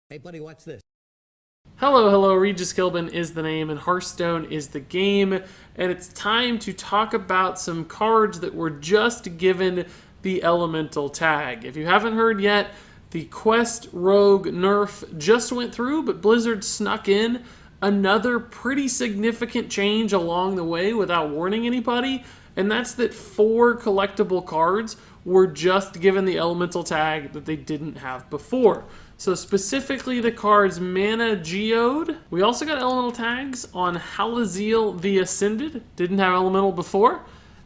Hey, buddy, watch this. Hello, Regis Gilbin is the name and Hearthstone is the game, and it's time to talk about some cards that were just given the Elemental tag. If you haven't heard yet, the Quest Rogue Nerf just went through, but Blizzard snuck in another pretty significant change along the way without warning anybody, and that's that 4 collectible cards were just given the Elemental tag that they didn't have before. So specifically the cards Mana Geode. We also got elemental tags on Haleh Ascended. Didn't have elemental before.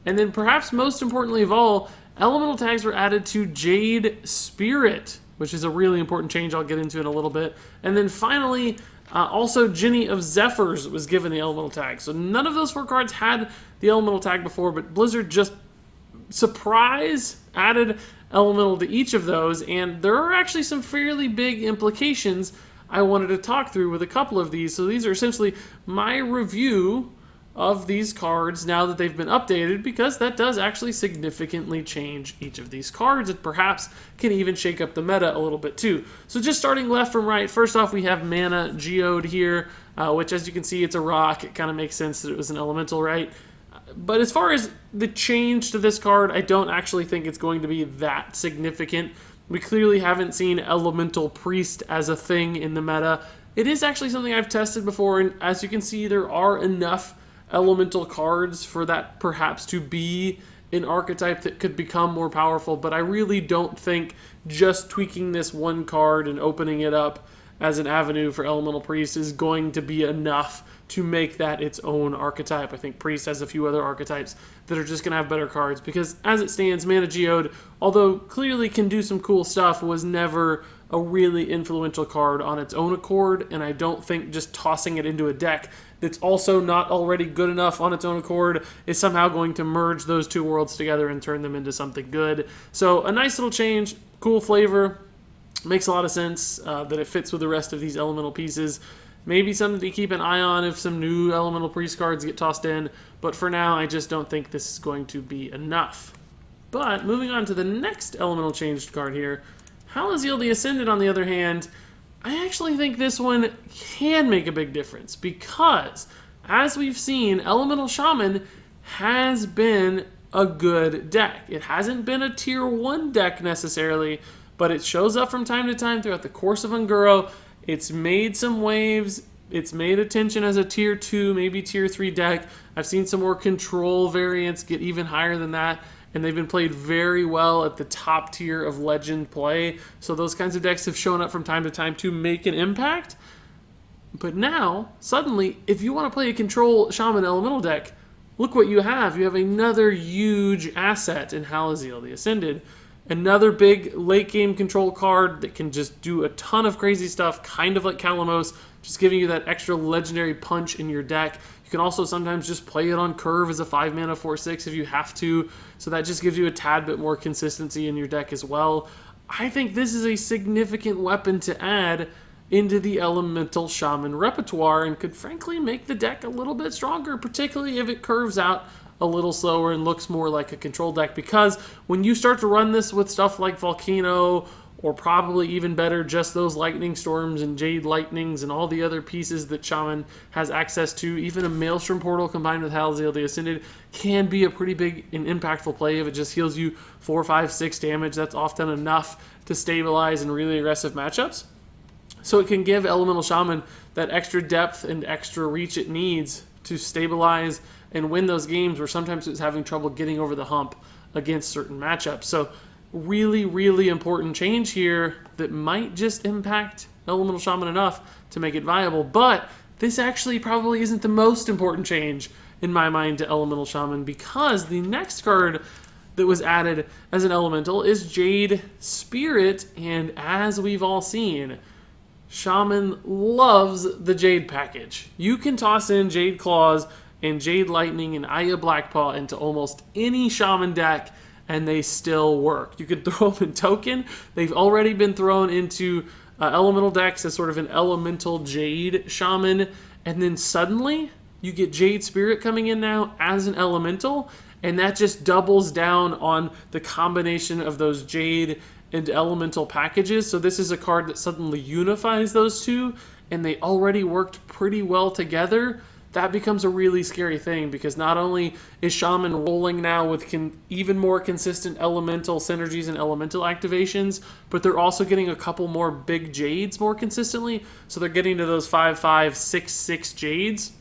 And then perhaps most importantly of all, elemental tags were added to Jade Spirit, which is a really important change I'll get into in a little bit. And then finally, also Jenia Zephyr was given the elemental tag. So none of those 4 cards had the elemental tag before, but Blizzard just surprise added elemental to each of those, and there are actually some fairly big implications I wanted to talk through with a couple of these. So these are essentially my review of these cards now that they've been updated, because that does actually significantly change each of these cards and perhaps can even shake up the meta a little bit too. So just starting left from right, first off we have Mana Geode here, which as you can see it's a rock. It kind of makes sense that it was an elemental, right? But as far as the change to this card, I don't actually think it's going to be that significant. We clearly haven't seen Elemental Priest as a thing in the meta. It is actually something I've tested before, and as you can see, there are enough Elemental cards for that perhaps to be an archetype that could become more powerful, but I really don't think just tweaking this one card and opening it up as an avenue for Elemental Priest is going to be enough to make that its own archetype. I think Priest has a few other archetypes that are just going to have better cards, because as it stands, Mana Geode, although clearly can do some cool stuff, was never a really influential card on its own accord, and I don't think just tossing it into a deck that's also not already good enough on its own accord is somehow going to merge those two worlds together and turn them into something good. So a nice little change, cool flavor, makes a lot of sense that it fits with the rest of these elemental pieces. Maybe something to keep an eye on if some new Elemental Priest cards get tossed in, but for now I just don't think this is going to be enough. But moving on to the next elemental changed card here, Haleh Ascended on the other hand, I actually think this one can make a big difference, because as we've seen, Elemental Shaman has been a good deck. It hasn't been a tier 1 deck necessarily, but it shows up from time to time throughout the course of Unguro. It's made some waves. It's made attention as a tier 2, maybe tier 3 deck. I've seen some more control variants get even higher than that, and they've been played very well at the top tier of Legend play. So those kinds of decks have shown up from time to time to make an impact. But now, suddenly, if you want to play a control Shaman Elemental deck, look what you have. You have another huge asset in Haleh Ascended. Another big late-game control card that can just do a ton of crazy stuff, kind of like Kalamos, just giving you that extra legendary punch in your deck. You can also sometimes just play it on curve as a 5-mana 4/6 if you have to, so that just gives you a tad bit more consistency in your deck as well. I think this is a significant weapon to add into the Elemental Shaman repertoire and could frankly make the deck a little bit stronger, particularly if it curves out a little slower and looks more like a control deck, because when you start to run this with stuff like Volcano, or probably even better, just those Lightning Storms and Jade Lightnings and all the other pieces that Shaman has access to, even a Maelstrom Portal combined with Haleh Ascended can be a pretty big and impactful play. If it just heals you 4, 5, 6 damage, that's often enough to stabilize in really aggressive matchups. So it can give Elemental Shaman that extra depth and extra reach it needs to stabilize and win those games where sometimes it's having trouble getting over the hump against certain matchups. So really, really important change here that might just impact Elemental Shaman enough to make it viable. But this actually probably isn't the most important change in my mind to Elemental Shaman, because the next card that was added as an elemental is Jade Spirit, and as we've all seen, Shaman loves the Jade package. You can toss in Jade Claws and Jade Lightning and Aya Blackpaw into almost any Shaman deck, and they still work. You could throw them in token. They've already been thrown into elemental decks as sort of an elemental Jade Shaman, and then suddenly you get Jade Spirit coming in now as an elemental, and that just doubles down on the combination of those Jade into elemental packages. So this is a card that suddenly unifies those two, and they already worked pretty well together. That becomes a really scary thing, because not only is Shaman rolling now with even more consistent elemental synergies and elemental activations, but they're also getting a couple more big Jades more consistently. So they're getting to those 5/5, 6/6 Jades,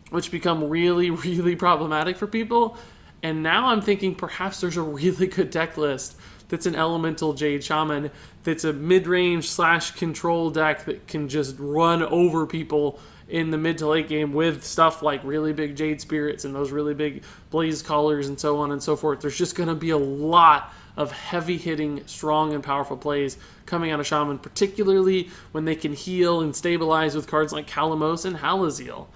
which become really, really problematic for people. And now I'm thinking perhaps there's a really good deck list that's an elemental Jade Shaman, that's a mid-range / control deck that can just run over people in the mid to late game with stuff like really big Jade Spirits and those really big Blaze Callers and so on and so forth. There's just going to be a lot of heavy-hitting, strong, and powerful plays coming out of Shaman, particularly when they can heal and stabilize with cards like Kalamos and Haleh.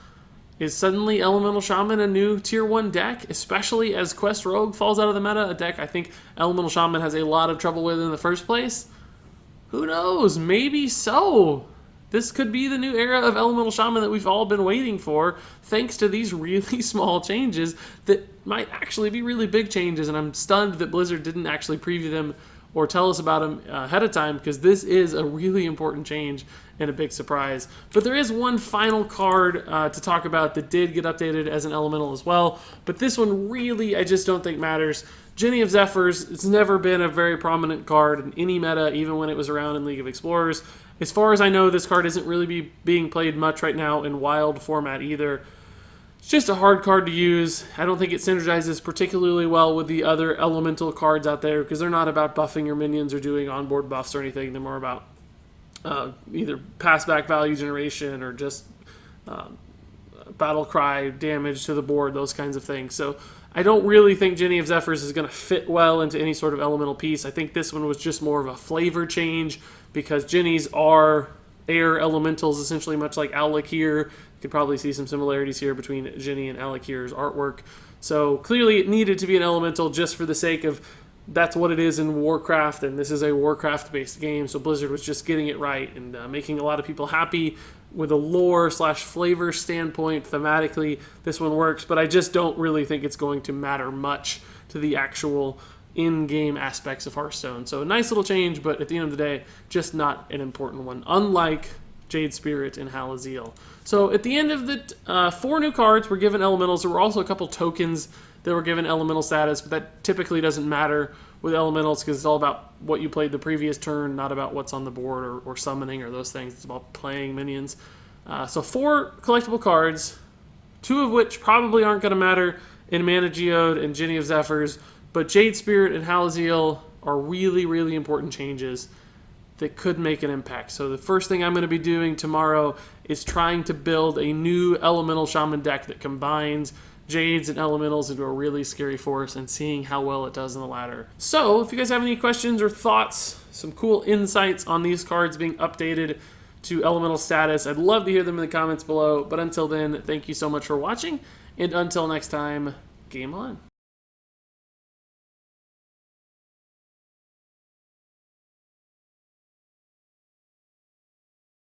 Is suddenly Elemental Shaman a new Tier 1 deck, especially as Quest Rogue falls out of the meta, a deck I think Elemental Shaman has a lot of trouble with in the first place? Who knows? Maybe so. This could be the new era of Elemental Shaman that we've all been waiting for, thanks to these really small changes that might actually be really big changes, and I'm stunned that Blizzard didn't actually preview them or tell us about them ahead of time, because this is a really important change and a big surprise. But there is one final card to talk about that did get updated as an elemental as well, but this one really I just don't think matters. Jenia Zephyr, it's never been a very prominent card in any meta, even when it was around in League of Explorers. As far as I know, this card isn't really being played much right now in wild format either. It's just a hard card to use. I don't think it synergizes particularly well with the other elemental cards out there, because they're not about buffing your minions or doing onboard buffs or anything. They're more about either pass-back value generation or just battle cry damage to the board, those kinds of things. So I don't really think Jenia Zephyr is going to fit well into any sort of elemental piece. I think this one was just more of a flavor change, because Jennies are air elementals, essentially much like Alakir. You could probably see some similarities here between Jenia and Alakir's artwork. So clearly it needed to be an elemental just for the sake of that's what it is in Warcraft, and this is a Warcraft-based game, so Blizzard was just getting it right and making a lot of people happy with a lore / flavor standpoint. Thematically, this one works, but I just don't really think it's going to matter much to the actual in-game aspects of Hearthstone. So a nice little change, but at the end of the day, just not an important one, unlike Jade Spirit and Haleh. So at the end of the 4 new cards were given elementals. There were also a couple tokens that were given elemental status, but that typically doesn't matter with elementals, because it's all about what you played the previous turn, not about what's on the board or summoning or those things. It's about playing minions. So 4 collectible cards, 2 of which probably aren't going to matter in Mana Geode and Jenia Zephyrs, but Jade Spirit and Haleh are really, really important changes that could make an impact. So the first thing I'm going to be doing tomorrow is trying to build a new Elemental Shaman deck that combines Jades and Elementals into a really scary force, and seeing how well it does in the ladder. So if you guys have any questions or thoughts, some cool insights on these cards being updated to Elemental status, I'd love to hear them in the comments below. But until then, thank you so much for watching, and until next time, game on.